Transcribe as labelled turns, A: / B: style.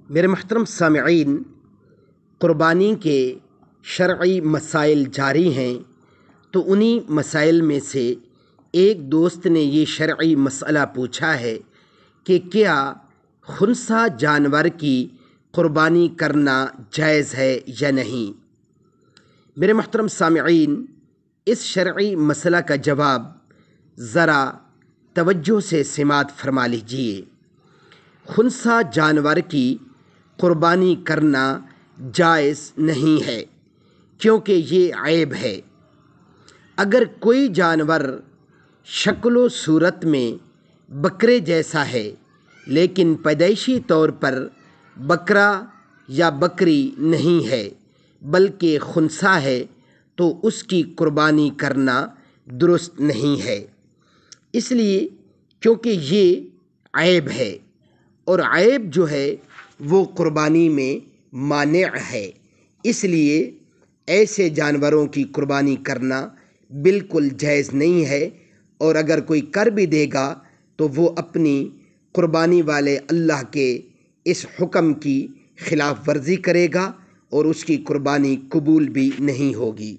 A: میرے محترم سامعین، قربانی کے شرعی مسائل جاری ہیں، تو انہی مسائل میں سے ایک دوست نے یہ شرعی مسئلہ پوچھا ہے کہ کیا خنثی جانور کی قربانی کرنا جائز ہے یا نہیں۔ میرے محترم سامعین، اس شرعی مسئلہ کا جواب ذرا توجہ سے سماعت فرما لیجیے۔ خنثی جانور کی قربانی کرنا جائز نہیں ہے، کیونکہ یہ عیب ہے۔ اگر کوئی جانور شکل و صورت میں بکرے جیسا ہے لیکن پیدائشی طور پر بکرا یا بکری نہیں ہے بلکہ خنثی ہے تو اس کی قربانی کرنا درست نہیں ہے، اس لیے کیونکہ یہ عیب ہے، اور عیب جو ہے وہ قربانی میں مانع ہے، اس لیے ایسے جانوروں کی قربانی کرنا بالکل جائز نہیں ہے، اور اگر کوئی کر بھی دے گا تو وہ اپنی قربانی والے اللہ کے اس حکم کی خلاف ورزی کرے گا اور اس کی قربانی قبول بھی نہیں ہوگی۔